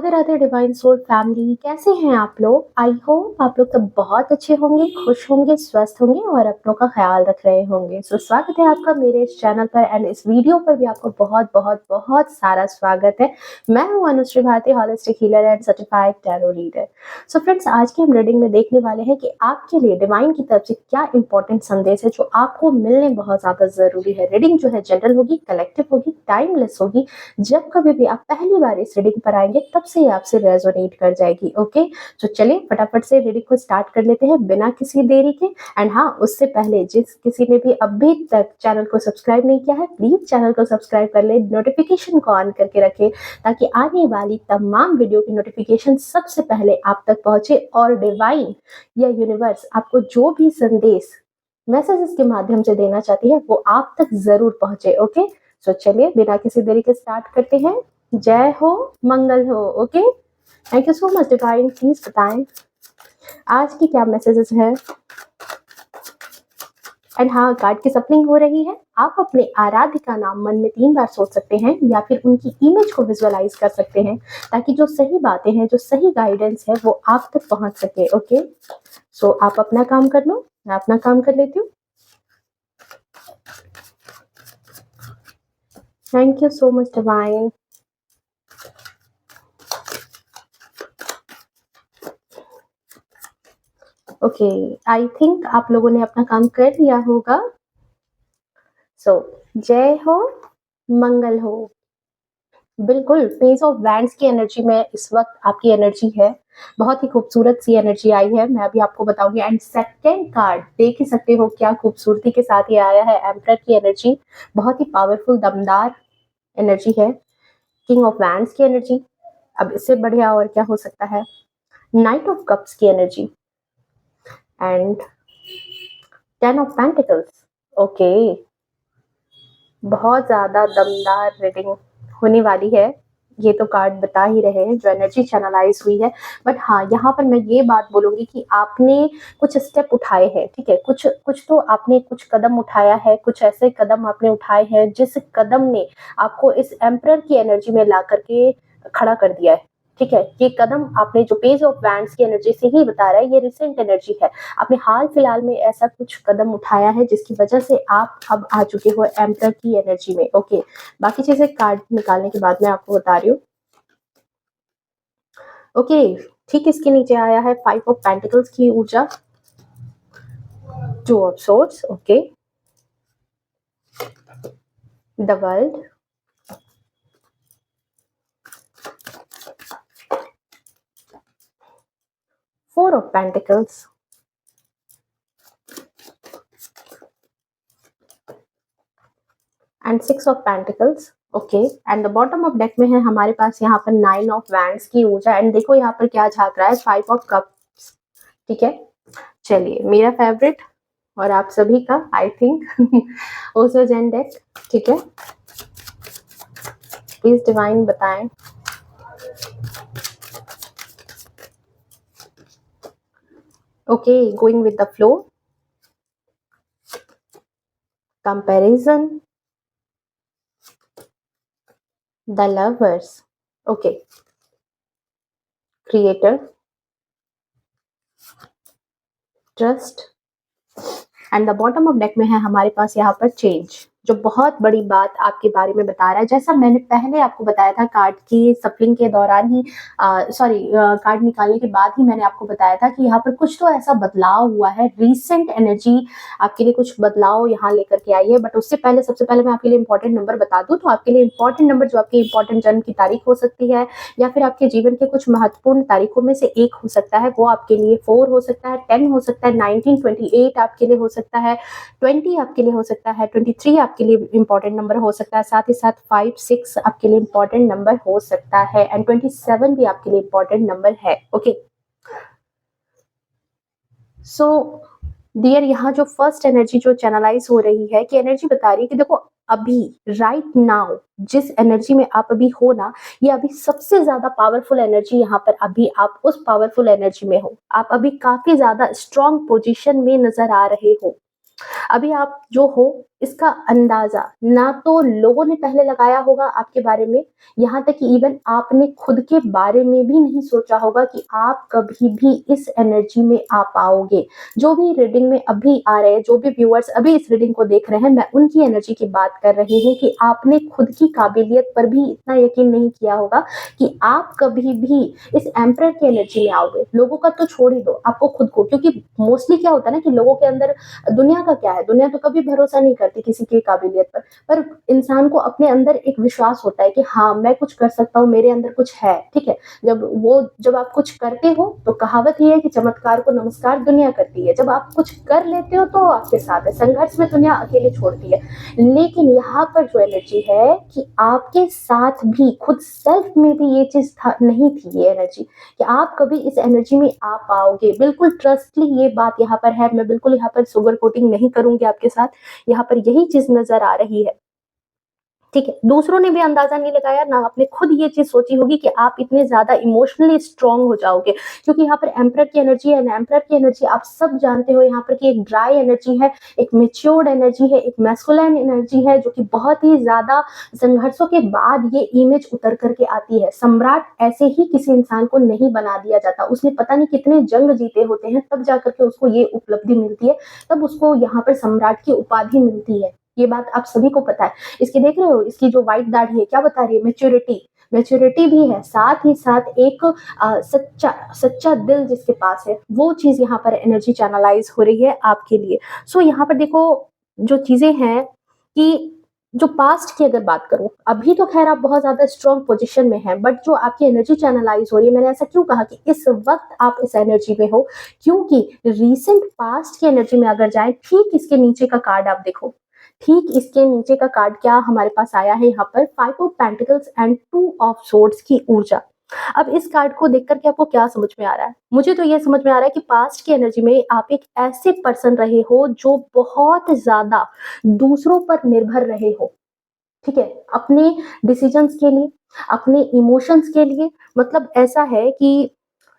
Radhe Radhe divine soul family, कैसे हैं आप लोग? आई होप आप लोग तो बहुत अच्छे होंगे, खुश होंगे, स्वस्थ होंगे और अपनों का ख्याल रख रहे होंगे। सो स्वागत है आपका मेरे इस चैनल पर एंड इस वीडियो पर भी आपको बहुत बहुत बहुत सारा स्वागत है। मैं हूं Anushree Bharti, holistic healer and certified tarot reader. So friends, आज की हम रीडिंग में देखने वाले हैं कि आपके लिए डिवाइन की तरफ से क्या इंपॉर्टेंट संदेश है जो आपको मिलने बहुत ज्यादा जरूरी है। रीडिंग जो है जनरल होगी, कलेक्टिव होगी, टाइमलेस होगी। जब कभी भी आप पहली बार इस रीडिंग पर आएंगे तब से ये आपसे रेजोनेट कर जाएगी। ओके, तो चलिए फटाफट से रीडिंग को स्टार्ट कर लेते हैं बिना किसी देरी के। एंड हाँ, उससे पहले जिस किसी ने भी अभी तक चैनल को सब्सक्राइब नहीं किया है, प्लीज चैनल को सब्सक्राइब कर ले, नोटिफिकेशन को ऑन करके रखें ताकि आने वाली तमाम वीडियो की नोटिफिकेशन सबसे पहले आप तक पहुंचे और डिवाइन या यूनिवर्स आपको जो भी संदेश मैसेजेस के माध्यम से देना चाहती है वो आप तक जरूर पहुंचे। ओके, तो चलिए बिना किसी देरी के स्टार्ट करते हैं। जय हो, मंगल हो। Okay, thank you so much divine. Please बताएं आज की क्या मैसेजेस हैं। एंड हाँ, कार्ड की सफलिंग हो रही है। आप अपने आराध्य का नाम मन में 3 बार सोच सकते हैं या फिर उनकी इमेज को विजुअलाइज कर सकते हैं ताकि जो सही बातें हैं, जो सही गाइडेंस है वो आप तक पहुंच सके। ओके, सो आप अपना काम कर लो, मैं अपना काम कर लेती हूँ। Thank you so much divine. Okay, I think आप लोगों ने अपना काम कर लिया होगा। सो जय हो, मंगल हो। बिल्कुल, पेज ऑफ वैंड्स की एनर्जी में इस वक्त आपकी एनर्जी है। बहुत ही खूबसूरत सी एनर्जी आई है, मैं अभी आपको बताऊंगी। एंड सेकंड कार्ड देख ही सकते हो क्या खूबसूरती के साथ ये आया है। एम्परर की एनर्जी बहुत ही पावरफुल, दमदार एनर्जी है। किंग ऑफ वैंड्स की एनर्जी, अब इससे बढ़िया और क्या हो सकता है। नाइट ऑफ कप्स की energy and 10 of pentacles. Okay, बहुत ज्यादा दमदार रीडिंग होने वाली है। ये तो कार्ड बता ही रहे हैं जो एनर्जी चैनलाइज हुई है। बट हाँ, यहाँ पर मैं ये बात बोलूंगी कि आपने कुछ स्टेप उठाए हैं। ठीक है, कुछ कुछ तो आपने कुछ कदम उठाया है, कुछ ऐसे कदम आपने उठाए हैं जिस कदम ने आपको इस एम्परर की एनर्जी में ला करके खड़ा कर दिया है। ठीक है, ये कदम आपने जो पेज ऑफ वैंड्स की एनर्जी से ही बता रहा है, ये रिसेंट एनर्जी है। आपने हाल फिलहाल में ऐसा कुछ कदम उठाया है जिसकी वजह से आप अब आ चुके हो एम्परर की एनर्जी में। ओके, बाकी चीजें कार्ड निकालने के बाद मैं आपको बता रही हूँ। ओके, ठीक, इसके नीचे आया है 5 ऑफ पेंटिकल्स की ऊर्जा, 2 of swords. Okay, the world, 4 of pentacles and 6 of pentacles. Okay, and the bottom of deck में है हमारे पास यहाँ पर 9 ऑफ वैंड्स की ऊर्जा। एंड देखो यहाँ पर क्या झांक रहा है, 5 ऑफ कप्स। ठीक है, चलिए मेरा फेवरेट और आप सभी का I think Osho gen deck. ठीक है, प्लीज डिवाइन बताएं। Okay, going with the flow, comparison, the lovers. Okay, creator, trust and the bottom of deck में है हमारे पास यहाँ पर चेंज, जो बहुत बड़ी बात आपके बारे में बता रहा है। जैसा मैंने पहले आपको बताया था कार्ड की सफलिंग के दौरान ही, कार्ड निकालने के बाद ही मैंने आपको बताया था कि यहाँ पर कुछ तो ऐसा बदलाव हुआ है। रीसेंट एनर्जी आपके लिए कुछ बदलाव यहाँ लेकर के आई है। बट उससे पहले सबसे पहले मैं आपके लिए इंपॉर्टेंट नंबर बता दूं तो आपके लिए इंपॉर्टेंट नंबर जो आपकी इंपॉर्टेंट जन्म की तारीख हो सकती है या फिर आपके जीवन के कुछ महत्वपूर्ण तारीखों में से एक हो सकता है। वो आपके लिए 4 हो सकता है, 10 हो सकता है, 19, 28 आपके लिए हो सकता है, 20 आपके लिए हो सकता है, 23 आपके लिए इंपॉर्टेंट नंबर हो सकता है, साथ ही साथ 5, 6 आपके लिए इंपॉर्टेंट नंबर हो सकता है एंड 27 भी आपके लिए इंपॉर्टेंट नंबर है। ओके, सो डियर, यहाँ जो फर्स्ट एनर्जी जो चैनलाइज हो रही है कि एनर्जी बता रही है कि देखो अभी राइट नाउ जिस एनर्जी में आप अभी हो ना, ये अभी सबसे ज्यादा पावरफुल एनर्जी यहाँ पर अभी आप उस पावरफुल एनर्जी में हो। आप अभी काफी ज्यादा स्ट्रॉन्ग पोजीशन में नजर आ रहे हो। अभी आप जो हो इसका अंदाज़ा ना तो लोगों ने पहले लगाया होगा आपके बारे में, यहाँ तक कि इवन आपने खुद के बारे में भी नहीं सोचा होगा कि आप कभी भी इस एनर्जी में आ पाओगे। जो भी रीडिंग में अभी आ रहे हैं, जो भी व्यूअर्स अभी इस रीडिंग को देख रहे हैं, मैं उनकी एनर्जी की बात कर रही हूँ कि आपने खुद की काबिलियत पर भी इतना यकीन नहीं किया होगा कि आप कभी भी इस एम्परर की एनर्जी में आओगे। लोगों का तो छोड़ ही दो, आपको खुद को, क्योंकि मोस्टली क्या होता है ना कि लोगों के अंदर दुनिया का क्या है, दुनिया तो कभी भरोसा नहीं करती किसी की काबिलियत पर इंसान को अपने अंदर एक विश्वास होता है कि हाँ, मैं कुछ कर सकता हूँ, मेरे अंदर कुछ है, ठीक है? जब आप कुछ करते हो तो कहावत ये है कि चमत्कार को नमस्कार दुनिया करती है। जब आप कुछ कर लेते हो तो आपके साथ है, संघर्ष में दुनिया अकेले छोड़ती है। लेकिन यहाँ पर जो एनर्जी है कि आपके साथ भी खुद सेल्फ में भी ये चीज़ था नहीं थी ये एनर्जी कि आप कभी इस एनर्जी में आ पाओगे। बिल्कुल ट्रस्टली ये बात यहाँ पर है, मैं बिल्कुल यहाँ पर सुगर कोटिंग नहीं करूँगी आपके साथ, यहाँ पर यही चीज़ नज़र आ रही है। ठीक है, दूसरों ने भी अंदाजा नहीं लगाया, ना आपने खुद ये चीज़ सोची होगी कि आप इतने ज़्यादा इमोशनली स्ट्रॉन्ग हो जाओगे, क्योंकि यहाँ पर एम्परर की एनर्जी है। एम्परर की एनर्जी आप सब जानते हो यहाँ पर कि एक ड्राई एनर्जी है, एक मैच्योर्ड एनर्जी है, एक मैस्कुलिन एनर्जी है, जो कि बहुत ही ज़्यादा संघर्षों के बाद ये इमेज उतर करके आती है। सम्राट ऐसे ही किसी इंसान को नहीं बना दिया जाता, उसने पता नहीं कितने जंग जीते होते हैं, तब जाकर के उसको ये उपलब्धि मिलती है, तब उसको यहाँ पर सम्राट की उपाधि मिलती है। ये बात आप सभी को पता है। इसकी देख रहे हो, इसकी जो व्हाइट दाढ़ी है, क्या बता रही है? मैच्योरिटी। मैच्योरिटी भी है, साथ ही साथ एक सच्चा सच्चा दिल जिसके पास है, वो चीज़ यहाँ पर एनर्जी चैनलाइज़ हो रही है आपके लिए। सो यहाँ पर देखो, जो चीज़ें हैं कि जो पास्ट की अगर बात करूँ, अभी तो ख़ैर आप बहुत ज़्यादा स्ट्रॉन्ग पोज़ीशन में हैं, बट जो आपकी एनर्जी चैनलाइज़ हो रही है, मैंने ऐसा क्यों कहा कि इस वक़्त आप इस एनर्जी में हो? क्योंकि रीसेंट पास्ट की एनर्जी में अगर जाएँ, ठीक इसके नीचे का कार्ड आप देखो। ठीक इसके नीचे का कार्ड क्या हमारे पास आया है यहाँ पर? 5 of pentacles and 2 of swords की ऊर्जा। अब इस कार्ड को देख कर के आपको क्या समझ में आ रहा है? मुझे तो ये समझ में आ रहा है कि पास्ट की एनर्जी में आप एक ऐसे पर्सन रहे हो जो बहुत ज़्यादा दूसरों पर निर्भर रहे हो, ठीक है? अपने डिसीजंस के लिए, अपने इमोशंस के लिए, मतलब ऐसा है कि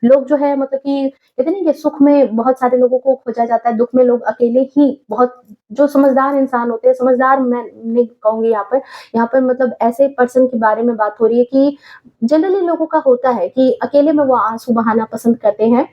लोग जो है, मतलब कि कहते हैं ना कि सुख में बहुत सारे लोगों को खोजा जाता है, दुःख में लोग अकेले ही बहुत जो समझदार इंसान होते हैं, समझदार मैं नहीं कहूँगी यहाँ पर मतलब ऐसे पर्सन के बारे में बात हो रही है कि जनरली लोगों का होता है कि अकेले में वो आँसू बहाना पसंद करते हैं,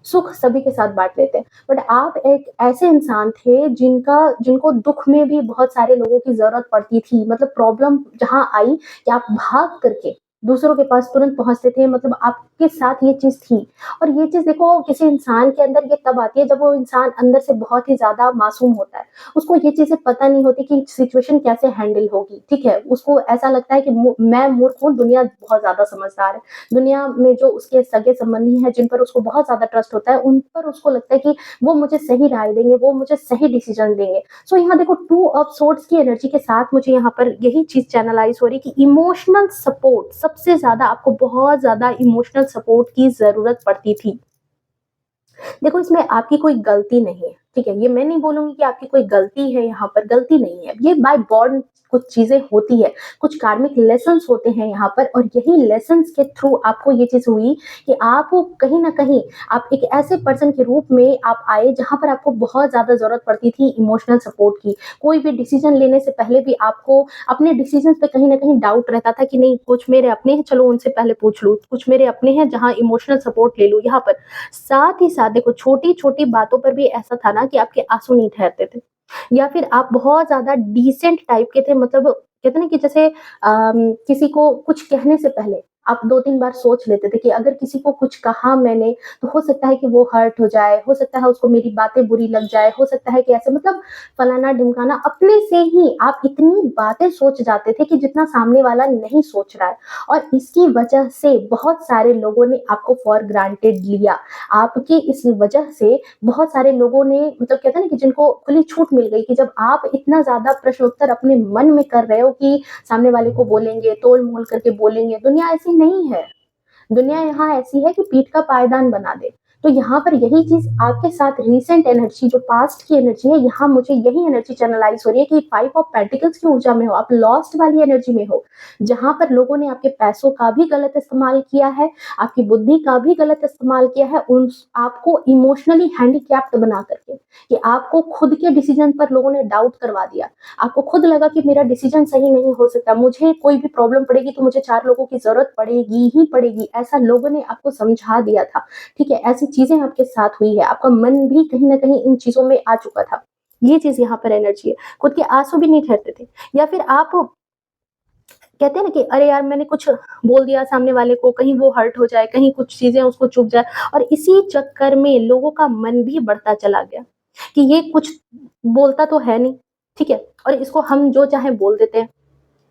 सुख सभी के साथ बाँट लेते हैं। बट आप एक ऐसे इंसान थे जिनको दुःख में भी बहुत सारे लोगों की ज़रूरत पड़ती थी। मतलब प्रॉब्लम जहाँ आई कि आप भाग करके दूसरों के पास तुरंत पहुँचते थे, मतलब आपके साथ ये चीज़ थी। और ये चीज़ देखो, किसी इंसान के अंदर ये तब आती है जब वो इंसान अंदर से बहुत ही ज़्यादा मासूम होता है। उसको ये चीज़ें पता नहीं होती कि सिचुएशन कैसे हैंडल होगी, ठीक है? उसको ऐसा लगता है कि मैं मूर्ख हूँ, दुनिया बहुत ज़्यादा समझदार है। दुनिया में जो उसके सगे-संबंधी हैं, जिन पर उसको बहुत ज़्यादा ट्रस्ट होता है, उन पर उसको लगता है कि वो मुझे सही राय देंगे, वो मुझे सही डिसीज़न देंगे। सो यहाँ देखो, 2 ऑफ सोर्ड्स की एनर्जी के साथ मुझे यहाँ पर यही चीज़ चैनलाइज़ हो रही है कि इमोशनल सपोर्ट, सबसे ज़्यादा आपको बहुत ज़्यादा इमोशनल सपोर्ट की ज़रूरत पड़ती थी। देखो, इसमें आपकी कोई गलती नहीं है, ठीक है? ये मैं नहीं बोलूँगी कि आपकी कोई गलती है, यहाँ पर गलती नहीं है। ये बाय बॉर्न कुछ चीज़ें होती है, कुछ कार्मिक लेसन्स होते हैं यहाँ पर, और यही लेसन्स के थ्रू आपको ये चीज़ हुई कि आप कहीं न कहीं आप एक ऐसे पर्सन के रूप में आप आए जहाँ पर आपको बहुत ज़्यादा ज़रूरत पड़ती थी इमोशनल सपोर्ट की। कोई भी डिसीज़न लेने से पहले भी आपको अपने डिसीज़न्स पे कहीं न कहीं डाउट रहता था कि नहीं, कुछ मेरे अपने हैं, चलो उनसे पहले पूछ लूँ, कुछ मेरे अपने हैं जहाँ इमोशनल सपोर्ट ले लूँ यहाँ पर। साथ ही साथ देखो, छोटी-छोटी बातों पर भी ऐसा था ना कि आपके आँसू नहीं ठहरते थे, या फिर आप बहुत ज़्यादा डिसेंट टाइप के थे, मतलब कहते हैं ना कि जैसे किसी को कुछ कहने से पहले आप 2-3 बार सोच लेते थे कि अगर किसी को कुछ कहा मैंने, तो हो सकता है कि वो हर्ट हो जाए, हो सकता है उसको मेरी बातें बुरी लग जाए, हो सकता है कि ऐसे, मतलब फलाना-ढिमकाना, अपने से ही आप इतनी बातें सोच जाते थे कि जितना सामने वाला नहीं सोच रहा है। और इसकी वजह से बहुत सारे लोगों ने आपको फॉर ग्रांटेड लिया। आपकी इस वजह से बहुत सारे लोगों ने, मतलब कहते हैं ना कि जिनको खुली छूट मिल गई कि जब आप इतना ज़्यादा प्रश्न उत्तर अपने मन में कर रहे हो कि सामने वाले को बोलेंगे, तोल-मोल करके बोलेंगे, दुनिया ऐसी नहीं है। दुनिया यहाँ ऐसी है कि पीठ का पायदान बना दे। तो यहाँ पर यही चीज़ आपके साथ रीसेंट एनर्जी जो पास्ट की एनर्जी है, यहाँ मुझे यही एनर्जी चैनलाइज़ हो रही है कि 5 ऑफ पेंटिकल्स की ऊर्जा में हो, आप लॉस्ट वाली एनर्जी में हो, जहाँ पर लोगों ने आपके पैसों का भी गलत इस्तेमाल किया है, आपकी बुद्धि का भी गलत इस्तेमाल किया है, उन आपको इमोशनली हैंडीकैप्ड बना करके, कि आपको खुद के डिसीजन पर लोगों ने डाउट करवा दिया। आपको खुद लगा कि मेरा डिसीजन सही नहीं हो सकता, मुझे कोई भी प्रॉब्लम पड़ेगी तो मुझे 4 लोगों की ज़रूरत पड़ेगी ही पड़ेगी, ऐसा लोगों ने आपको समझा दिया था। ठीक है, ऐसी चीज़ें आपके साथ हुई है, आपका मन भी कहीं न कहीं इन चीज़ों में आ चुका था। ये चीज़ यहाँ पर एनर्जी है, खुद के आँसू भी नहीं ठहरते थे, या फिर आप कहते हैं ना कि अरे यार मैंने कुछ बोल दिया सामने वाले को, कहीं वो हर्ट हो जाए, कहीं कुछ चीज़ें उसको चुभ जाए, और इसी चक्कर में लोगों का मन भी बढ़ता चला गया कि ये कुछ बोलता तो है नहीं, ठीक है? और इसको हम जो चाहे बोल देते हैं।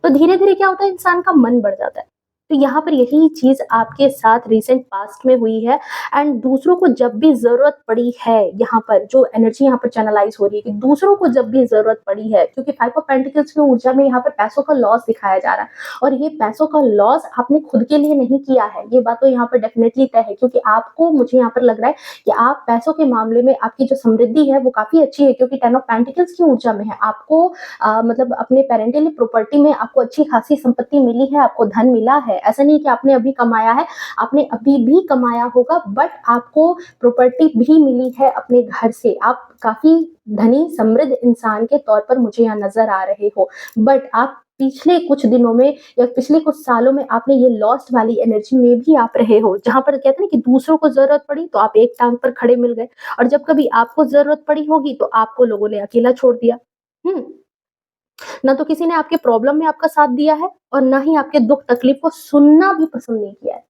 तो धीरे-धीरे क्या होता है, इंसान का मन बढ़ जाता है। तो यहाँ पर यही चीज़ आपके साथ रिसेंट पास्ट में हुई है, एंड दूसरों को जब भी ज़रूरत पड़ी है, यहाँ पर जो एनर्जी यहाँ पर चैनलाइज़ हो रही है कि दूसरों को जब भी ज़रूरत पड़ी है, क्योंकि 5 ऑफ पेंटिकल्स की ऊर्जा में यहाँ पर पैसों का लॉस दिखाया जा रहा है, और ये पैसों का लॉस आपने खुद के लिए नहीं किया है, ये बात तो यहाँ पर डेफिनिटली तय है, क्योंकि आपको, मुझे यहाँ पर लग रहा है कि आप पैसों के मामले में आपकी जो समृद्धि है वो काफ़ी अच्छी है, क्योंकि 10 ऑफ पेंटिकल्स की ऊर्जा में है। आपको मतलब अपने पेरेंटल प्रॉपर्टी में आपको अच्छी खासी संपत्ति मिली है, आपको धन मिला है। ऐसा नहीं कि आपने अभी कमाया है, आपने अभी भी कमाया होगा, बट आपको प्रॉपर्टी भी मिली है अपने घर से। आप काफ़ी धनी, समृद्ध इंसान के तौर पर मुझे यहाँ नज़र आ रहे हो। बट आप पिछले कुछ दिनों में या पिछले कुछ सालों में आपने ये लॉस्ट वाली एनर्जी में भी आप रहे हो, जहाँ पर कहते हैं ना कि दूसरों को ज़रूरत पड़ी तो आप एक टाँग पर खड़े मिल गए, और जब कभी आपको ज़रूरत पड़ी होगी तो आपको लोगों ने अकेला छोड़ दिया। हुँ। ना तो किसी ने आपके प्रॉब्लम में आपका साथ दिया है, और ना ही आपके दुःख तकलीफ को सुनना भी पसंद नहीं किया है।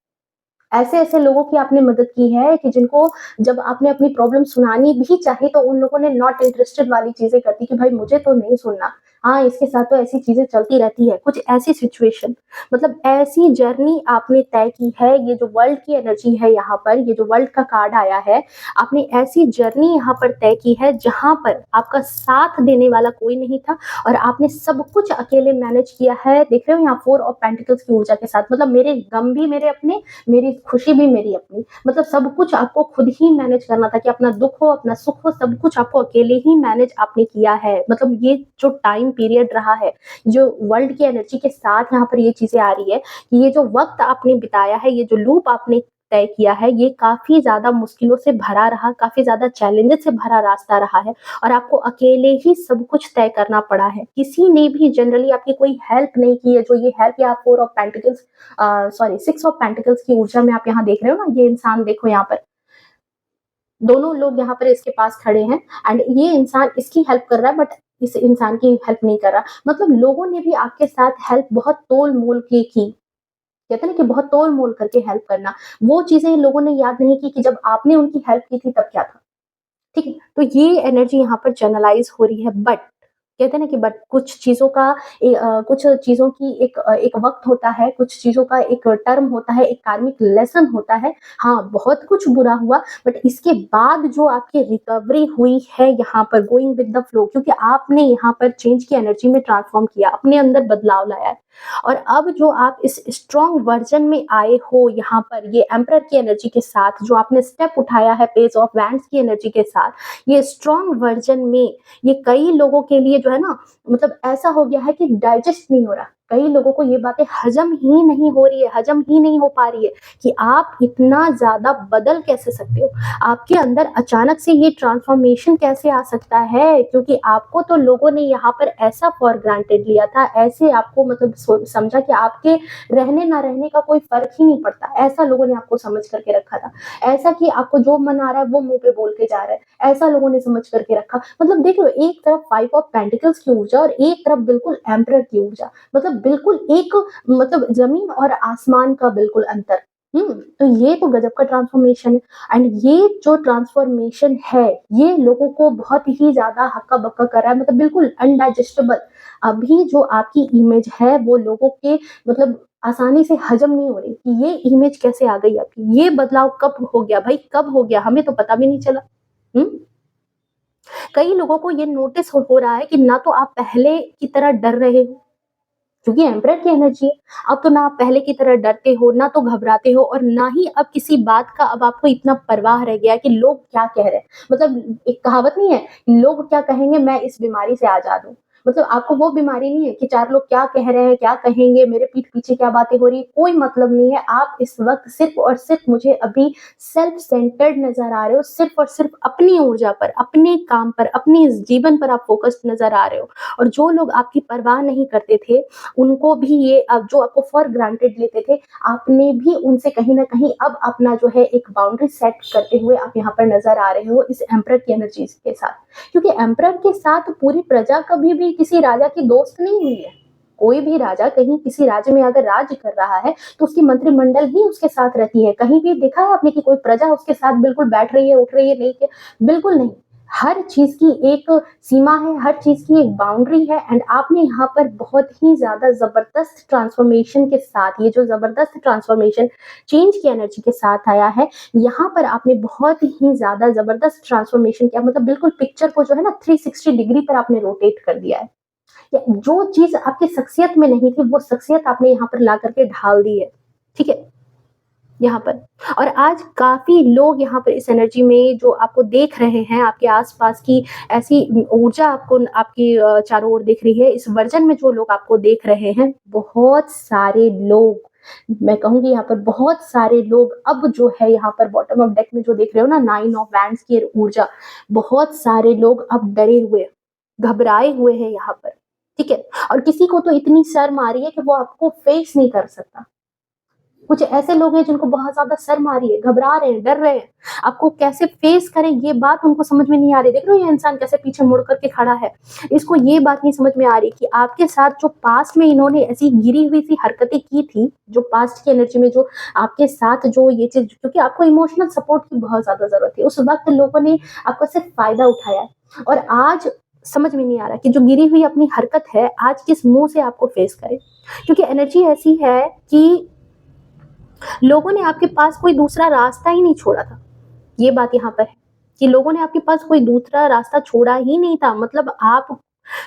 ऐसे-ऐसे लोगों की आपने मदद की है कि जिनको जब आपने अपनी प्रॉब्लम सुनानी भी चाही तो उन लोगों ने नॉट इंटरेस्टेड वाली चीज़ें कर दी कि भाई मुझे तो नहीं सुनना। हाँ, इसके साथ तो ऐसी चीज़ें चलती रहती है। कुछ ऐसी सिचुएशन, मतलब ऐसी जर्नी आपने तय की है, ये जो वर्ल्ड की एनर्जी है यहाँ पर, ये जो वर्ल्ड का कार्ड आया है, आपने ऐसी जर्नी यहाँ पर तय की है जहाँ पर आपका साथ देने वाला कोई नहीं था, और आपने सब कुछ अकेले मैनेज किया है। देख रहे हो यहाँ 4 ऑफ पेंटिकल्स की ऊर्जा के साथ, मतलब मेरे गम भी मेरे अपने, मेरी खुशी भी मेरी अपनी, मतलब सब कुछ आपको खुद ही मैनेज करना था, कि अपना दुख हो, अपना सुख हो, सब कुछ आपको अकेले ही मैनेज आपने किया है। मतलब ये जो टाइम पीरियड रहा है, जो वर्ल्ड की एनर्जी के साथ यहाँ पर ये चीज़ें आ रही है, कि ये जो वक़्त आपने बिताया है, ये जो लूप आपने तय किया है, ये काफ़ी ज़्यादा मुश्किलों से भरा रहा, काफ़ी ज़्यादा चैलेंजेस से भरा रास्ता रहा है, और आपको अकेले ही सब कुछ तय करना पड़ा है। किसी ने भी जनरली आपकी कोई हेल्प नहीं की है, जो ये हेल्प या 4 of pentacles sorry 6 of pentacles की ऊर्जा में आप यहाँ देख रहे हो ना, ये इंसान देखो यहाँ पर, दोनों लोग यहाँ पर इसके पास खड़े हैं, एंड ये इंसान इसकी हेल्प कर रहा है, बट इस इंसान की हेल्प नहीं कर रहा। मतलब लोगों ने भी आपके साथ हेल्प बहुत तोल-मोल के की। कहते हैं ना कि बहुत तोल-मोल करके हेल्प करना। वो चीज़ें लोगों ने याद नहीं की कि जब आपने उनकी हेल्प की थी तब क्या था। ठीक है? तो ये एनर्जी यहाँ पर चैनलाइज़ हो रही है, बट कहते हैं ना कि बट कुछ चीज़ों का कुछ चीज़ों की एक वक़्त होता है, कुछ चीज़ों का एक टर्म होता है, एक कार्मिक लेसन होता है। हाँ, बहुत कुछ बुरा हुआ, बट इसके बाद जो आपकी रिकवरी हुई है यहाँ पर गोइंग विद द फ्लो, क्योंकि आपने यहाँ पर चेंज की एनर्जी में ट्रांसफ़ॉर्म किया, अपने अंदर बदलाव लाया है। और अब जो आप इस स्ट्रॉन्ग वर्ज़न में आए हो यहाँ पर, ये एम्परर की एनर्जी के साथ जो आपने स्टेप उठाया है पेज ऑफ वैंड्स की एनर्जी के साथ, ये स्ट्रॉन्ग वर्ज़न में, ये कई लोगों के लिए जो है ना, मतलब ऐसा हो गया है कि डाइजेस्ट नहीं हो रहा। कई लोगों को ये बातें हज़म ही नहीं हो रही है, हज़म ही नहीं हो पा रही है कि आप इतना ज़्यादा बदल कैसे सकते हो? आपके अंदर अचानक से ये ट्रांसफ़ॉर्मेशन कैसे आ सकता है? क्योंकि आपको तो लोगों ने यहाँ पर ऐसा फॉर ग्रांटेड लिया था, ऐसे आपको मतलब समझा कि आपके रहने ना रहने का कोई फ़र्क ही नहीं पड़ता। ऐसा लोगों ने आपको समझ करके रखा था। ऐसा कि आपको जो मन आ रहा है वो मुँह पे बोल के जा रहा है। ऐसा लोगों ने समझ करके रखा। मतलब देख लो, एक तरफ 5 ऑफ पेंटिकल्स की ऊर्जा और एक तरफ बिल्कुल एम्परर की ऊर्जा। मतलब बिल्कुल एक, मतलब ज़मीन और आसमान का बिल्कुल अंतर। तो ये तो गज़ब का ट्रांसफ़ॉर्मेशन है, एंड ये जो ट्रांसफ़ॉर्मेशन है, ये लोगों को बहुत ही ज़्यादा हक्का-बक्का कर रहा है, मतलब बिल्कुल अनडाइजेस्टेबल। अभी जो आपकी इमेज है वो लोगों के मतलब आसानी से हज़म नहीं हो रही कि ये इमेज कैसे आ गई आपकी? ये बदलाव कब हो गया भाई, कब हो गया? हमें तो पता भी नहीं चला। हुँ? कई लोगों को ये नोटिस हो रहा है कि ना तो आप पहले की तरह डर रहे हो, क्योंकि एम्परर की एनर्जी है। अब तो ना आप पहले की तरह डरते हो, ना तो घबराते हो और ना ही अब किसी बात का अब आपको इतना परवाह रह गया है कि लोग क्या कह रहे हैं। मतलब एक कहावत नहीं है, लोग क्या कहेंगे मैं इस बीमारी से आज़ाद हूँ। मतलब आपको वो बीमारी नहीं है कि 4 लोग क्या कह रहे हैं, क्या कहेंगे, मेरे पीठ पीछे क्या बातें हो रही हैं, कोई मतलब नहीं है। आप इस वक़्त सिर्फ़ और सिर्फ़ मुझे अभी सेल्फ सेंटर्ड नज़र आ रहे हो, सिर्फ़ और सिर्फ़ अपनी ऊर्जा पर, अपने काम पर, अपने इस जीवन पर आप फ़ोकस्ड नज़र आ रहे हो। और जो लोग आपकी परवाह नहीं करते थे, उनको भी ये अब जो आपको फॉर ग्रांटेड लेते थे, आपने भी उनसे कहीं न कहीं अब अपना जो है एक बाउंड्री सेट करते हुए आप यहाँ पर नज़र आ रहे हो इस एम्परर की एनर्जीज़ के साथ। क्योंकि एम्परर के साथ पूरी प्रजा कभी भी किसी राजा की दोस्त नहीं हुई है। कोई भी राजा कहीं किसी राज्य में अगर राज्य कर रहा है, तो उसकी मंत्रिमंडल ही उसके साथ रहती है। कहीं भी देखा है आपने कि कोई प्रजा उसके साथ बिल्कुल बैठ रही है, उठ रही है, नहीं के बिल्कुल नहीं। हर चीज़ की एक सीमा है, हर चीज़ की एक बाउंड्री है एंड आपने यहाँ पर बहुत ही ज़्यादा ज़बरदस्त ट्रांसफॉर्मेशन के साथ, ये जो ज़बरदस्त ट्रांसफॉर्मेशन चेंज की एनर्जी के साथ आया है, यहाँ पर आपने बहुत ही ज़्यादा ज़बरदस्त ट्रांसफॉर्मेशन किया। मतलब बिल्कुल पिक्चर को जो है ना 360 डिग्री पर आपने रोटेट कर दिया है। या जो चीज़ आपकी शख्सियत में नहीं थी, वो शख्सियत आपने यहाँ पर ला करके ढाल दी है। ठीक है? यहाँ पर और आज काफ़ी लोग यहाँ पर इस एनर्जी में जो आपको देख रहे हैं, आपके आस-पास की ऐसी ऊर्जा आपको आपकी चारों ओर दिख रही है, इस वर्जन में जो लोग आपको देख रहे हैं, बहुत सारे लोग, मैं कहूँगी यहाँ पर बहुत सारे लोग अब जो है यहाँ पर बॉटम ऑफ डेक में जो देख रहे हो ना 9 ऑफ वैंड्स की ऊर्जा, बहुत सारे लोग अब डरे हुए, घबराए हुए हैं यहाँ पर, ठीक है? और किसी को तो इतनी शर्म आ रही है कि वो आपको फेस नहीं कर सकता। कुछ ऐसे लोग हैं जिनको बहुत ज़्यादा शर्म आ रही है, घबरा रहे हैं, डर रहे हैं। आपको कैसे फेस करें ये बात उनको समझ में नहीं आ रही। देख रहे हो ये इंसान कैसे पीछे मुड़ कर के खड़ा है। इसको ये बात नहीं समझ में आ रही कि आपके साथ जो पास्ट में इन्होंने ऐसी गिरी हुई सी हरकतें की थी, जो पास्ट की एनर्जी में जो आपके साथ जो ये चीज़, क्योंकि आपको इमोशनल सपोर्ट की बहुत ज़्यादा ज़रूरत थी। उस वक़्त लोगों ने आपका सिर्फ़ फ़ायदा उठाया है और आज समझ में नहीं आ रहा कि जो गिरी हुई अपनी हरकत है, आज किस मुँह से आपको फेस करें। क्योंकि एनर्जी ऐसी है कि लोगों ने आपके पास कोई दूसरा रास्ता ही नहीं छोड़ा था। ये बात यहाँ पर है कि लोगों ने आपके पास कोई दूसरा रास्ता छोड़ा ही नहीं था। मतलब आप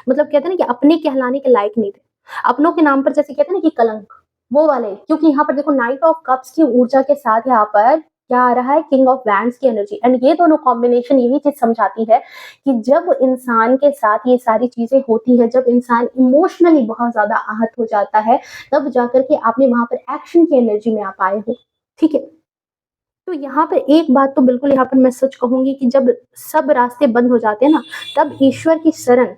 मतलब कहते हैं ना कि अपने कहलाने के लायक नहीं थे। अपनों के नाम पर जैसे कहते हैं ना कि कलंक, वो वाले। क्योंकि यहाँ पर देखो नाइट ऑफ कप्स की ऊर्जा के साथ यहाँ पर क्या आ रहा है, किंग ऑफ वैंड्स की एनर्जी एंड ये दोनों कॉम्बिनेशन यही चीज़ समझाती है कि जब इंसान के साथ ये सारी चीज़ें होती हैं, जब इंसान इमोशनली बहुत ज़्यादा आहत हो जाता है, तब जाकर के आपने वहाँ पर एक्शन की एनर्जी में आप आए हो। ठीक है? तो यहाँ पे एक बात तो बिल्कुल यहाँ पर मैं सच कहूँगी कि जब सब रास्ते बंद हो जाते हैं ना, तब ईश्वर की शरण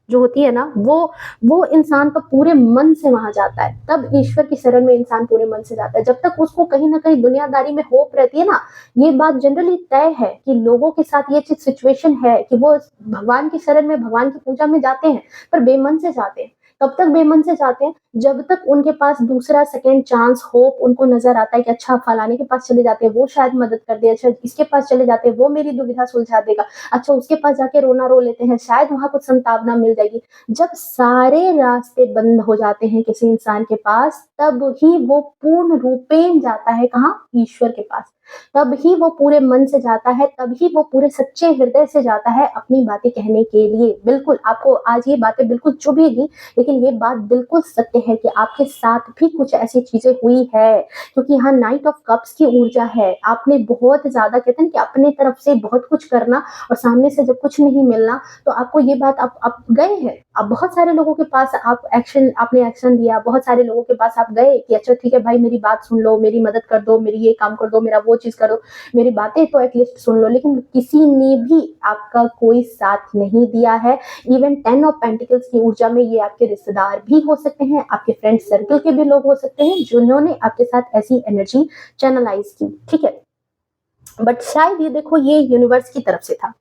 जो होती है ना, वो इंसान का पूरे मन से वहाँ जाता है। तब ईश्वर की शरण में इंसान पूरे मन से जाता है। जब तक उसको कहीं न कहीं दुनियादारी में होप रहती है ना, ये बात जनरली तय है कि लोगों के साथ ये चीज़ सिचुएशन है कि वो भगवान की शरण में, भगवान की पूजा में जाते हैं, पर बेमन से जाते हैं। कब तक बेमन से जाते हैं? जब तक उनके पास दूसरा सेकंड चांस होप उनको नज़र आता है कि अच्छा फलाने के पास चले जाते हैं, वो शायद मदद कर दे, अच्छा इसके पास चले जाते हैं, वो मेरी दुविधा सुलझा देगा, अच्छा उसके पास जाके रोना रो लेते हैं, शायद वहाँ कुछ संतावना मिल जाएगी। जब सारे रास्ते बंद हो जाते हैं किसी इंसान के पास, तब ही वो पूर्ण रूपेण जाता है कहाँ? ईश्वर के पास। तब ही वो पूरे मन से जाता है, तब ही वो पूरे सच्चे हृदय से जाता है अपनी बातें कहने के लिए। बिल्कुल, आपको आज ये बातें बिल्कुल चुभेगी, लेकिन ये बात बिल्कुल सत्य है कि आपके साथ भी कुछ ऐसी चीज़ें हुई है, क्योंकि यहाँ नाइट ऑफ कप्स की ऊर्जा है। आपने बहुत ज़्यादा कहते हैं ना कि अपने तरफ से बहुत कुछ करना और सामने से जब कुछ नहीं मिलना, तो आपको ये बात आप गए हैं। आप बहुत सारे लोगों के पास आपने एक्शन लिया, बहुत सारे लोगों के पास आप गए कि अच्छा ठीक है भाई मेरी बात सुन लो, मेरी मदद कर दो, मेरी ये काम कर दो, मेरा वो चीज़ करो, मेरी बातें तो एटलीस्ट सुन लो। लेकिन किसी ने भी आपका कोई साथ नहीं दिया है। इवन 10 ऑफ पेंटिकल्स की ऊर्जा में ये आपके रिश्तेदार भी हो सकते हैं, आपके फ्रेंड सर्कल के भी लोग हो सकते हैं, जिन्होंने आपके साथ ऐसी एनर्जी चैनलाइज़ की, ठीक है? बट शायद ये देखो ये यूनिवर्स की तरफ से था।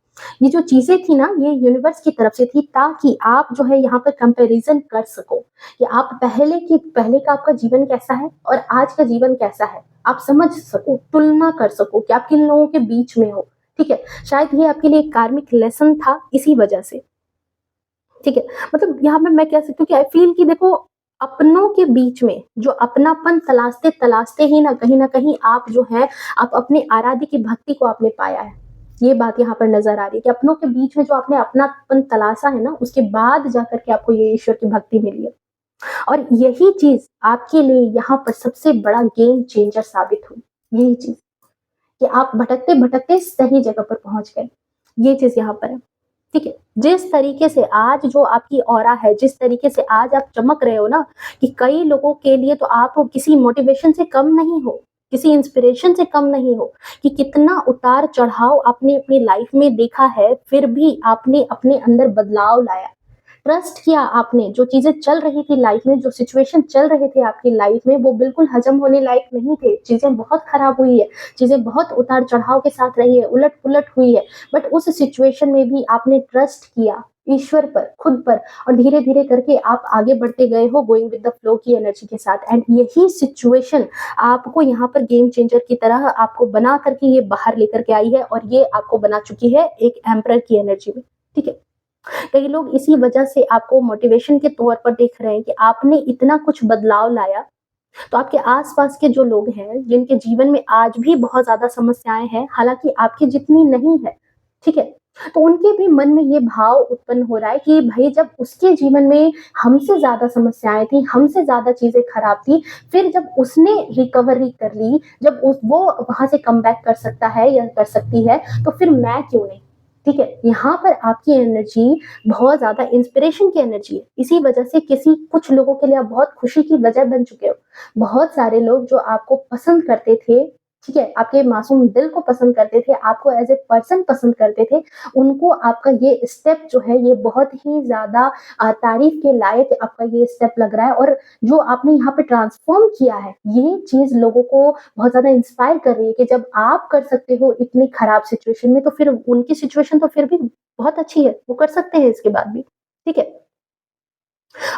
ये जो चीज़ें थी ना, ये यूनिवर्स की तरफ से थी ताकि आप जो है यहाँ पर कंपैरिज़न कर सको कि आप पहले का आपका जीवन कैसा है और आज का जीवन कैसा है। आप समझ सको, तुलना कर सको कि आप किन लोगों के बीच में हो, ठीक है? शायद ये आपके लिए एक कार्मिक लेसन था इसी वजह से। ठीक है? मतलब यहाँ पे मैं कह सकती हूँ कि आई फ़ील कि देखो अपनों के बीच में जो अपनापन तलाशते ही ना कहीं न कहीं आप जो है आप अपने आराध्य की भक्ति को आपने पाया है। ये बात यहाँ पर नज़र आ रही है कि अपनों के बीच में जो आपने अपनापन तलाशा है ना, उसके बाद जाकर के आपको ये ईश्वर की भक्ति मिली है। और यही चीज़ आपके लिए यहाँ पर सबसे बड़ा गेम चेंजर साबित हुई। यही चीज़ कि आप भटकते-भटकते सही जगह पर पहुँच गए। ये चीज़ यहाँ पर है, ठीक है? जिस तरीके से आज जो आपकी ऑरा है, जिस तरीके से आज आप चमक रहे हो ना, कि कई लोगों के लिए तो आप किसी मोटिवेशन से कम नहीं हो, किसी इंस्पिरेशन से कम नहीं हो, कि कितना उतार-चढ़ाव आपने अपनी लाइफ में देखा है, फिर भी आपने अपने अंदर बदलाव लाया। ट्रस्ट किया आपने, जो चीज़ें चल रही थी लाइफ में, जो सिचुएशन चल रहे थे आपकी लाइफ में, वो बिल्कुल हज़म होने लायक नहीं थे। चीज़ें बहुत खराब हुई है, चीज़ें बहुत उतार-चढ़ाव के साथ रही है, उलट-पुलट हुई है, बट उस सिचुएशन में भी आपने ट्रस्ट किया ईश्वर पर, खुद पर, और धीरे-धीरे करके आप आगे बढ़ते गए हो गोइंग विद द फ्लो की एनर्जी के साथ। एंड यही सिचुएशन आपको यहाँ पर गेम चेंजर की तरह आपको बना करके ये बाहर लेकर के आई है, और ये आपको बना चुकी है एक एम्परर की एनर्जी में, ठीक है? कई लोग इसी वजह से आपको मोटिवेशन के तौर पर देख रहे हैं कि आपने इतना कुछ बदलाव लाया, तो आपके आस-पास के जो लोग हैं, जिनके जीवन में आज भी बहुत ज़्यादा समस्याएँ हैं, हालाँकि आपकी जितनी नहीं है, ठीक है? तो उनके भी मन में ये भाव उत्पन्न हो रहा है कि भई जब उसके जीवन में हमसे ज़्यादा समस्याएँ थी, हमसे ज़्यादा चीज़ें खराब थी, फिर जब उसने रिकवरी कर ली, जब वो वहाँ से कमबैक कर सकता है या कर सकती है, तो फिर मैं क्यों नहीं? ठीक है? यहाँ पर आपकी एनर्जी बहुत ज़्यादा इंस्पिरेशन की एनर्जी है। इसी वजह से किसी कुछ लोगों के लिए आप बहुत खुशी की वजह बन चुके हो। बहुत सारे लोग जो आपको पसंद करते थे, ठीक है? आपके मासूम दिल को पसंद करते थे, आपको एज़ ए पर्सन पसंद करते थे, उनको आपका ये स्टेप जो है ये बहुत ही ज़्यादा तारीफ़ के लायक आपका ये स्टेप लग रहा है, और जो आपने यहाँ पे ट्रांसफ़ॉर्म किया है, ये चीज़ लोगों को बहुत ज़्यादा इंस्पायर कर रही है कि जब आप कर सकते हो इतनी खराब सिचुएशन में, तो फिर उनकी सिचुएशन तो फिर भी बहुत अच्छी है, वो कर सकते हैं इसके बाद भी, ठीक है?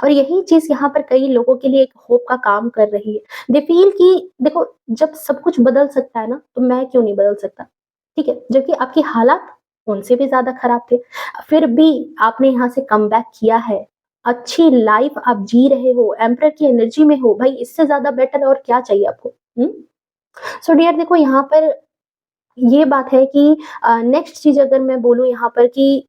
और यही चीज़ यहाँ पर कई लोगों के लिए एक होप का काम कर रही है। दे फ़ील कि देखो, जब सब कुछ बदल सकता है ना, तो मैं क्यों नहीं बदल सकता? ठीक है? जबकि आपके हालात उनसे भी ज़्यादा खराब थे, फिर भी आपने यहाँ से कमबैक किया है। अच्छी लाइफ़ आप जी रहे हो, एम्परर की एनर्जी में हो, भाई इससे ज़्यादा बेटर और क्या चाहिए आपको? हुँ? सो डियर देखो, यहाँ पर ये बात है कि नेक्स्ट चीज़ अगर मैं बोलूँ यहाँ पर कि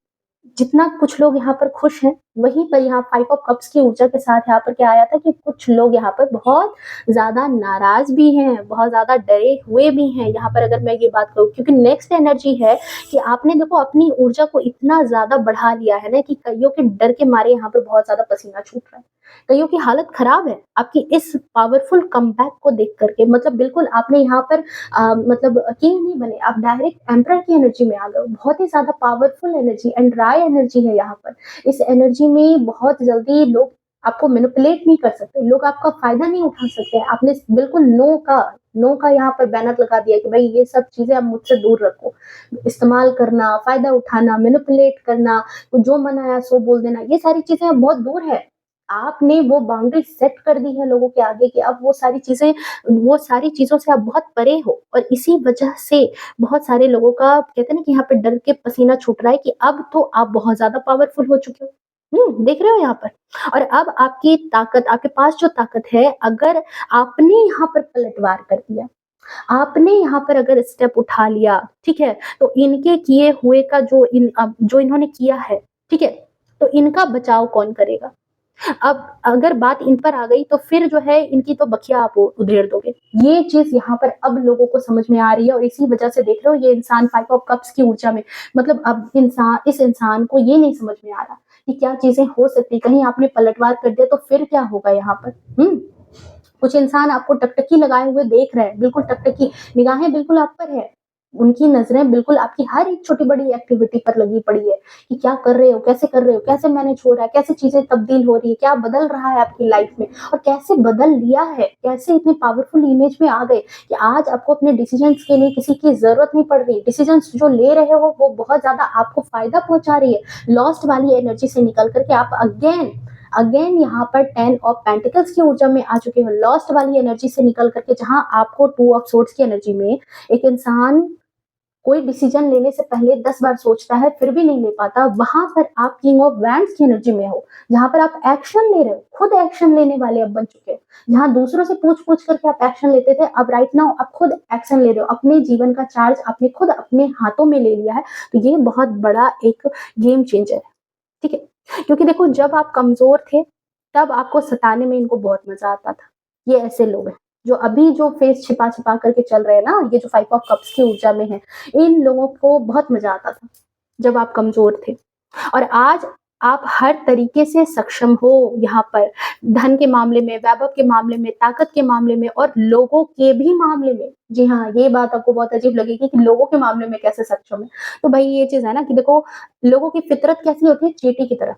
जितना कुछ लोग यहाँ पर खुश हैं, वहीं पर यहाँ 5 ऑफ कप्स की ऊर्जा के साथ यहाँ पर क्या आया था कि कुछ लोग यहाँ पर बहुत ज़्यादा नाराज़ भी हैं, बहुत ज़्यादा डरे हुए भी हैं, यहाँ पर अगर मैं ये बात कहूँ, क्योंकि नेक्स्ट एनर्जी है कि आपने देखो अपनी ऊर्जा को इतना ज़्यादा बढ़ा लिया है ना कि कइयों के डर के मारे यहाँ पर बहुत ज़्यादा पसीना छूट रहा है। कइयों की हालत खराब है, आपकी इस पावरफुल कमबैक को देख कर के, मतलब बिल्कुल आपने यहाँ पर मतलब किंग नहीं बने, आप डायरेक्ट एम्परर की एनर्जी में आ गए हो। बहुत ही ज़्यादा पावरफुल एनर्जी एंड राय एनर्जी है यहाँ पर। इस एनर्जी में बहुत जल्दी लोग आपको मैनिपुलेट नहीं कर सकते, लोग आपका फ़ायदा नहीं उठा सकते। आपने बिल्कुल नो का यहाँ पर बैनर लगा दिया कि भई ये सब चीज़ें आप मुझसे दूर रखो। इस्तेमाल करना, फ़ायदा उठाना, मैनिपुलेट करना, जो मन आया सो बोल देना, ये सारी चीज़ें अब बहुत दूर है। आपने वो बाउंड्री सेट कर दी है लोगों के आगे कि अब वो सारी चीज़ों से आप बहुत परे हो, और इसी वजह से बहुत सारे लोगों का कहते हैं ना कि यहाँ पे डर के पसीना छूट रहा है कि अब तो आप बहुत ज़्यादा पावरफुल हो चुके हो। देख रहे हो यहाँ पर? और अब आपकी ताकत, आपके पास जो ताकत है, अगर आपने यहाँ पर पलटवार कर दिया, आपने यहाँ पर अगर स्टेप उठा लिया, ठीक है? तो इनके किए हुए का जो इन्होंने किया है, ठीक है? तो इनका बचाव कौन करेगा? अब अगर बात इन पर आ गई तो फिर जो है इनकी तो बखिया आप उधेड़ दोगे। ये चीज़ यहाँ पर अब लोगों को समझ में आ रही है, और इसी वजह से देख रहे हो ये इंसान 5 ऑफ कप्स की ऊर्जा में, मतलब अब इस इंसान को ये नहीं समझ में आ रहा कि क्या चीज़ें हो सकती, कहीं आपने पलटवार कर दिया तो फिर क्या होगा यहाँ पर? कुछ इंसान आपको टकटकी लगाए हुए देख रहे हैं, बिल्कुल टकटकी, निगाहें बिल्कुल आप पर है। उनकी नज़रें बिल्कुल आपकी हर एक छोटी-बड़ी एक्टिविटी पर लगी पड़ी है कि क्या कर रहे हो, कैसे कर रहे हो, कैसे मैनेज हो रहा है, कैसे चीज़ें तब्दील हो रही है, क्या बदल रहा है आपकी लाइफ में, और कैसे बदल लिया है, कैसे इतने पावरफुल इमेज में आ गए कि आज आपको अपने डिसीजंस के लिए किसी की ज़रूरत नहीं पड़ रही। डिसीजंस जो ले रहे हो वो बहुत ज़्यादा आपको फ़ायदा पहुँचा रही है। लॉस्ट वाली एनर्जी से निकल कर के आप अगेन अगेन यहाँ पर 10 ऑफ पेंटिकल्स की ऊर्जा में आ चुके हो। लॉस्ट वाली एनर्जी से निकल करके, जहाँ आपको 2 ऑफ सोर्ड्स की एनर्जी में एक इंसान कोई डिसीजन लेने से पहले 10 बार सोचता है, फिर भी नहीं ले पाता, वहां पर आप किंग ऑफ वैंड्स की एनर्जी में हो, जहां पर आप एक्शन ले रहे हो, खुद एक्शन लेने वाले अब बन चुके हो। जहां दूसरों से पूछ पूछ करके आप एक्शन लेते थे, अब राइट नाउ आप खुद एक्शन ले रहे हो, अपने जीवन का चार्ज आपने खुद अपने हाथों में ले लिया है। तो ये बहुत बड़ा एक गेम चेंजर है, ठीक है? क्योंकि देखो, जब आप कमज़ोर थे, तब आपको सताने में इनको बहुत मजा आता था। ये ऐसे लोग हैं जो अभी जो फेस छिपा छिपा करके चल रहे हैं ना, ये जो 5 ऑफ कप्स की ऊर्जा में है, इन लोगों को बहुत मजा आता था जब आप कमजोर थे। और आज आप हर तरीके से सक्षम हो यहाँ पर, धन के मामले में, वैभव के मामले में, ताकत के मामले में और लोगों के भी मामले में। जी हाँ, ये बात आपको बहुत अजीब लगेगी कि लोगों के मामले में कैसे सक्षम है। तो भाई ये चीज है ना कि देखो, लोगों की फितरत कैसी होती है, चींटी की तरह।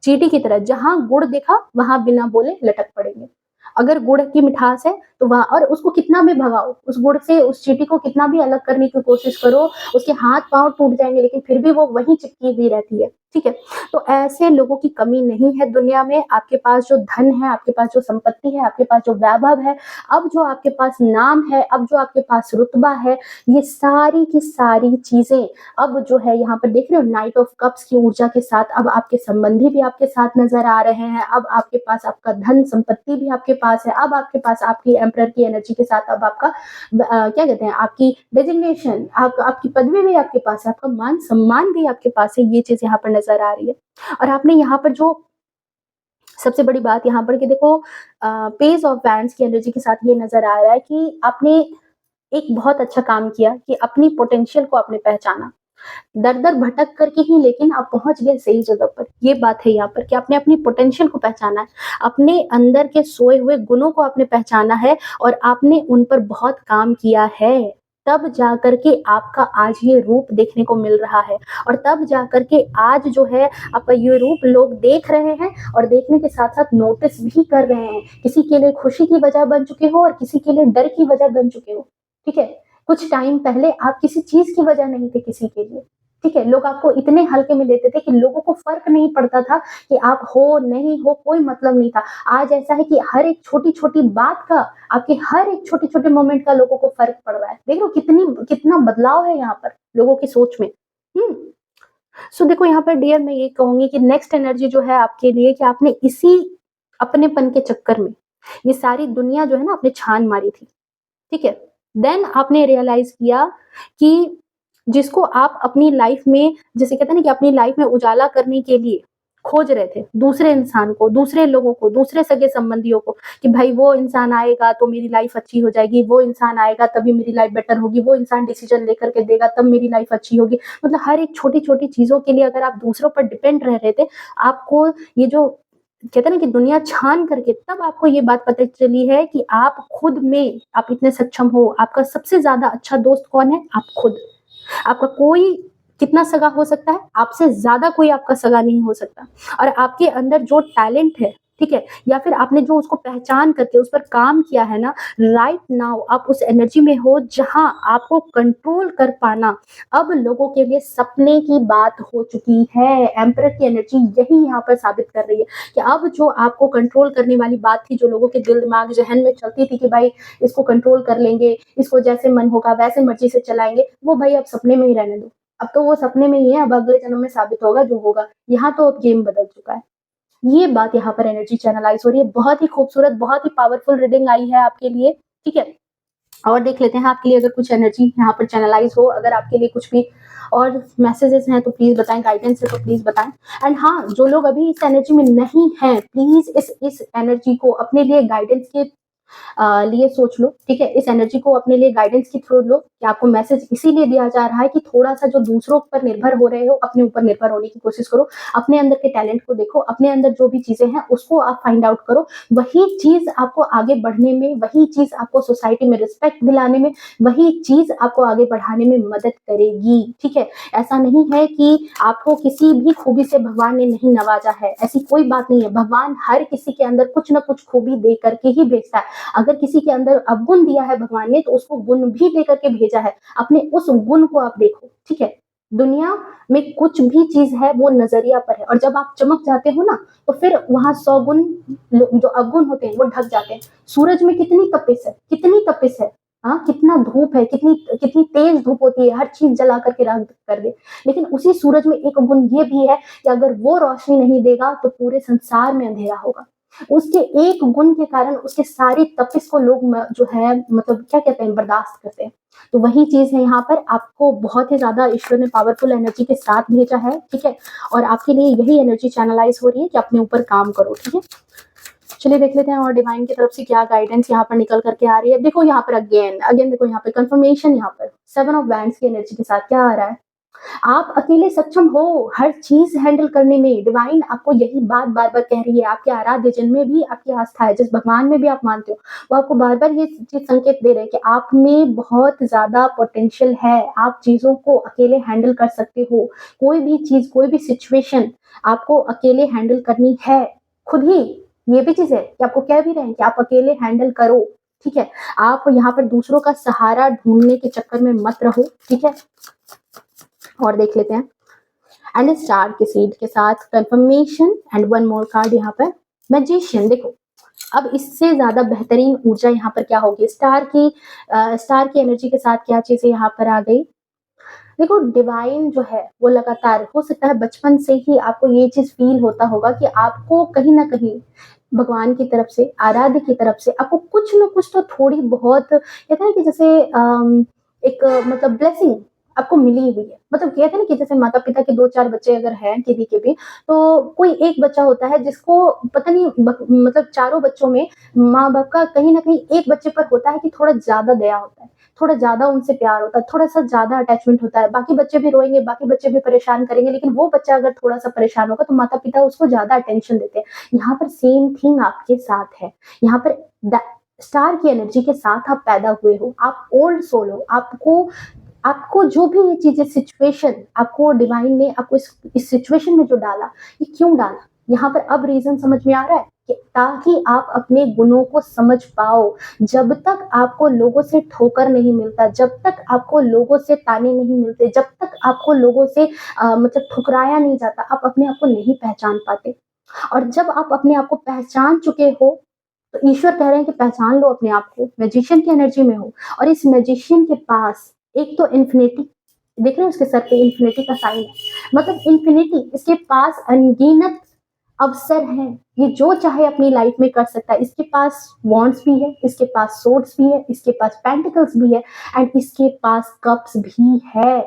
चींटी की तरह जहां गुड़ दिखा वहां बिना बोले लटक पड़ेंगे। अगर गुड़ की मिठास है तो वहां, और उसको कितना भी भगाओ, उस गुड़ से उस चींटी को कितना भी अलग करने की कोशिश करो, उसके हाथ पांव टूट जाएंगे लेकिन फिर भी वो वहीं चिपकी हुई रहती है। ठीक है, तो ऐसे लोगों की कमी नहीं है दुनिया में। आपके पास जो धन है, आपके पास जो संपत्ति है, आपके पास जो वैभव है, अब जो आपके पास नाम है, अब जो आपके पास रुतबा है, ये सारी की सारी चीजें अब जो है यहाँ पर देख रहे हो, नाइट ऑफ कप्स की ऊर्जा के साथ अब आपके संबंधी भी आपके साथ नजर आ रहे हैं। अब आपके पास आपका धन संपत्ति भी आपके पास है। अब आपके पास आपकी एम्परर की एनर्जी के साथ अब आपका क्या कहते हैं, आपकी डेजिग्नेशन, आपकी पदवी भी आपके पास है, आपका मान सम्मान भी आपके पास है। ये चीज यहाँ पर नजर आ रही है। और आपने यहाँ पर जो सबसे बड़ी बात यहाँ पर कि देखो, पेज ऑफ वैंड्स की एनर्जी के साथ ये नजर आ रहा है कि आपने एक बहुत अच्छा काम किया कि अपनी पोटेंशियल को आपने पहचाना। दर दर भटक करके ही लेकिन आप पहुंच गए सही जगह पर। ये बात है यहाँ पर कि आपने अपनी पोटेंशियल को पहचाना है, अपने अंदर के सोए हुए गुणों को आपने पहचाना है और आपने उन पर बहुत काम किया है। तब जाकर के आपका आज ये रूप देखने को मिल रहा है, और तब जाकर के आज जो है आपका ये रूप लोग देख रहे हैं और देखने के साथ साथ नोटिस भी कर रहे हैं। किसी के लिए खुशी की वजह बन चुके हो और किसी के लिए डर की वजह बन चुके हो। ठीक है, कुछ टाइम पहले आप किसी चीज की वजह नहीं थे किसी के लिए। ठीक है, लोग आपको इतने हल्के में लेते थे कि लोगों को फर्क नहीं पड़ता था कि आप हो नहीं हो, कोई मतलब नहीं था। आज ऐसा है कि हर एक छोटी छोटी बात का, आपके हर एक छोटे छोटे मोमेंट का लोगों को फर्क पड़ रहा है। देख लो कितना बदलाव है यहाँ पर लोगों की सोच में। सो देखो यहाँ पर डियर, मैं ये कहूंगी कि नेक्स्ट एनर्जी जो है आपके लिए कि आपने इसी अपनेपन के चक्कर में ये सारी दुनिया जो है ना आपने छान मारी थी। ठीक है, देन आपने रियलाइज किया कि जिसको आप अपनी लाइफ में, जैसे कहते हैं ना कि अपनी लाइफ में उजाला करने के लिए खोज रहे थे दूसरे इंसान को, दूसरे लोगों को, दूसरे सगे संबंधियों को, कि भाई वो इंसान आएगा तो मेरी लाइफ अच्छी हो जाएगी, वो इंसान आएगा तभी मेरी लाइफ बेटर होगी, वो इंसान डिसीजन लेकर के देगा तब मेरी लाइफ अच्छी होगी। मतलब हर एक छोटी छोटी चीजों के लिए अगर आप दूसरों पर डिपेंड रह रहे थे, आपको ये जो कहते हैं ना कि दुनिया छान करके तब आपको ये बात पता चली है कि आप खुद में आप इतने सक्षम हो। आपका सबसे ज्यादा अच्छा दोस्त कौन है? आप खुद। आपका कोई कितना सगा हो सकता है, आपसे ज्यादा कोई आपका सगा नहीं हो सकता। और आपके अंदर जो टैलेंट है, ठीक है, या फिर आपने जो उसको पहचान करके उस पर काम किया है ना, राइट नाउ आप उस एनर्जी में हो जहां आपको कंट्रोल कर पाना अब लोगों के लिए सपने की बात हो चुकी है। एम्परर की एनर्जी यही यहाँ पर साबित कर रही है कि अब जो आपको कंट्रोल करने वाली बात थी, जो लोगों के दिल दिमाग जहन में चलती थी कि भाई इसको कंट्रोल कर लेंगे, इसको जैसे मन होगा वैसे मर्जी से चलाएंगे, वो भाई अब सपने में ही रहने दो। अब तो वो सपने में ही है, अब अगले जन्म में साबित होगा जो होगा। यहाँ तो अब गेम बदल चुका है। ये बात यहाँ पर एनर्जी चैनलाइज हो रही है। बहुत ही खूबसूरत, बहुत ही पावरफुल रीडिंग आई है आपके लिए। ठीक है, और देख लेते हैं आपके लिए अगर कुछ एनर्जी यहाँ पर चैनलाइज हो, अगर आपके लिए कुछ भी और मैसेजेस हैं तो प्लीज बताएं, गाइडेंस है तो प्लीज बताएं। एंड हाँ, जो लोग अभी इस एनर्जी में नहीं हैं, प्लीज इस एनर्जी को अपने लिए गाइडेंस के लिए सोच लो। ठीक है, इस एनर्जी को अपने लिए गाइडेंस के थ्रू लो कि आपको मैसेज इसीलिए दिया जा रहा है कि थोड़ा सा जो दूसरों पर निर्भर हो रहे हो, अपने ऊपर निर्भर होने की कोशिश करो। अपने अंदर के टैलेंट को देखो, अपने अंदर जो भी चीजें हैं उसको आप फाइंड आउट करो। वही चीज आपको आगे बढ़ने में, वही चीज आपको सोसाइटी में रिस्पेक्ट दिलाने में, वही चीज आपको आगे बढ़ाने में मदद करेगी। ठीक है, ऐसा नहीं है कि आपको किसी भी खूबी से भगवान ने नहीं नवाजा है, ऐसी कोई बात नहीं है। भगवान हर किसी के अंदर कुछ ना कुछ खूबी दे करके ही भेजता है। अगर किसी के अंदर अवगुण दिया है भगवान ने, तो उसको गुण भी दे करके भेजा है। अपने उस गुण को आप देखो। ठीक है, दुनिया में कुछ भी चीज है वो नजरिया पर है, और जब आप चमक जाते हो ना तो फिर वहां 100 गुण जो अवगुण होते हैं वो ढक जाते हैं। सूरज में कितनी तपिश है, कितनी तपिश है, हाँ, कितना धूप है, कितनी कितनी तेज धूप होती है, हर चीज जला करके राख कर दे। लेकिन उसी सूरज में एक गुण ये भी है कि अगर वो रोशनी नहीं देगा तो पूरे संसार में अंधेरा होगा। उसके एक गुण के कारण उसके सारी तपिश को लोग जो है मतलब क्या कहते हैं, बर्दाश्त करते हैं। तो वही चीज है यहाँ पर, आपको बहुत ही ज्यादा ईश्वर ने पावरफुल एनर्जी के साथ भेजा है। ठीक है, और आपके लिए यही एनर्जी चैनलाइज हो रही है कि अपने ऊपर काम करो। ठीक है, चलिए देख लेते हैं और डिवाइन की तरफ से क्या गाइडेंस यहाँ पर निकल करके आ रही है। देखो यहाँ पर अगेन देखो यहाँ पे कंफर्मेशन, यहाँ पर 7 ऑफ वैंड्स की एनर्जी के साथ क्या आ रहा है, आप अकेले सक्षम हो हर चीज हैंडल करने में। डिवाइन आपको यही बात बार बार कह रही है। आपके आराध्य जन में भी आपकी आस्था है, जिस भगवान में भी आप मानते हो, वो आपको बार बार ये चीज संकेत दे रहे हैं कि आप में बहुत ज्यादा पोटेंशियल है, आप चीजों को अकेले हैंडल कर सकते हो। कोई भी चीज, कोई भी सिचुएशन आपको अकेले हैंडल करनी है खुद ही। ये भी चीज है कि आपको कह भी रहे हैं कि आप अकेले हैंडल करो, ठीक है। आप यहाँ पर दूसरों का सहारा ढूंढने के चक्कर में मत रहो, ठीक है। और देख लेते हैं एंड स्टार के सीड के साथ confirmation and one more card यहाँ पर मैजिशियन। देखो अब इससे ज्यादा बेहतरीन ऊर्जा यहाँ पर क्या होगी, स्टार की एनर्जी के साथ क्या चीजें यहाँ पर आ गई। देखो डिवाइन जो है वो लगातार, हो सकता है बचपन से ही आपको ये चीज फील होता होगा कि आपको कहीं ना कहीं भगवान की तरफ से, आराध्य की तरफ से आपको कुछ न कुछ तो थोड़ी बहुत कहते हैं कि जैसे एक मतलब ब्लेसिंग आपको मिली हुई है। मतलब कहते हैं ना कि जैसे माता पिता के 2-4 बच्चे अगर हैं किसी के भी, तो कोई एक बच्चा होता है जिसको पता नहीं मतलब चारों बच्चों में माँ बाप का कहीं ना कहीं एक बच्चे पर होता है कि थोड़ा ज्यादा दया होता है, थोड़ा ज्यादा उनसे प्यार होता है, थोड़ा सा ज्यादा अटैचमेंट होता है। बाकी बच्चे भी रोएंगे, बाकी बच्चे भी परेशान करेंगे, लेकिन वो बच्चा अगर थोड़ा सा परेशान होगा तो माता पिता उसको ज्यादा अटेंशन देते हैं। यहाँ पर सेम थिंग आपके साथ है। यहाँ पर स्टार की एनर्जी के साथ आप पैदा हुए हो, आप ओल्ड सोल हो। आपको आपको जो भी ये चीजें सिचुएशन, आपको डिवाइन ने आपको इस सिचुएशन में जो डाला, ये क्यों डाला, यहाँ पर अब रीजन समझ में आ रहा है कि ताकि आप अपने गुणों को समझ पाओ। जब तक आपको लोगों से ठोकर नहीं मिलता, जब तक आपको लोगों से ताने नहीं मिलते, जब तक आपको लोगों से मतलब ठुकराया नहीं जाता, आप अपने आप को नहीं पहचान पाते। और जब आप अपने आप को पहचान चुके हो, तो ईश्वर कह रहे हैं कि पहचान लो अपने आप को, मैजिशियन की एनर्जी में हो। और इस मैजिशियन के पास एक तो इन्फिनिटी, देख रहे हो उसके सर पे इन्फिनिटी का साइन है, मतलब इन्फिनिटी, इसके पास अनगिनत अवसर हैं। ये जो चाहे अपनी लाइफ में कर सकता है। इसके पास वॉन्ड्स भी है, इसके पास सोर्ड्स भी है, इसके पास पेंटिकल्स भी है, एंड इसके पास कप्स भी है।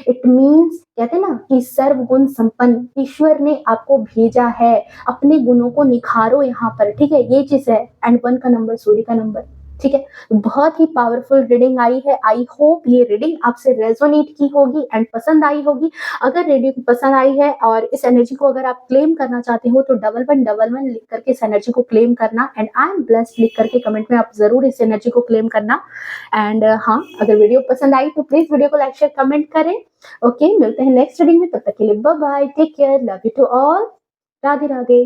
इट मीन्स कहते हैं ना कि सर्वगुण संपन्न ईश्वर ने आपको भेजा है। अपने गुणों को निखारो यहाँ पर, ठीक है। ये चीज है। एंड 1 का नंबर सूर्य का नंबर, ठीक है। बहुत ही पावरफुल रीडिंग आई है। आई होप ये रीडिंग आपसे रेजोनेट की होगी एंड पसंद आई होगी। अगर रीडिंग पसंद आई है और इस एनर्जी को अगर आप क्लेम करना चाहते हो तो 1111 लिख करके इस एनर्जी को क्लेम करना, एंड आई एम ब्लेस्ड लिख करके कमेंट में आप जरूर इस एनर्जी को क्लेम करना। एंड हाँ, अगर वीडियो पसंद आई तो प्लीज वीडियो को लाइक शेयर कमेंट करें। ओके, मिलते हैं नेक्स्ट रीडिंग में, तब तक के लिए bye bye, take care, love you to all, Radhe Radhe.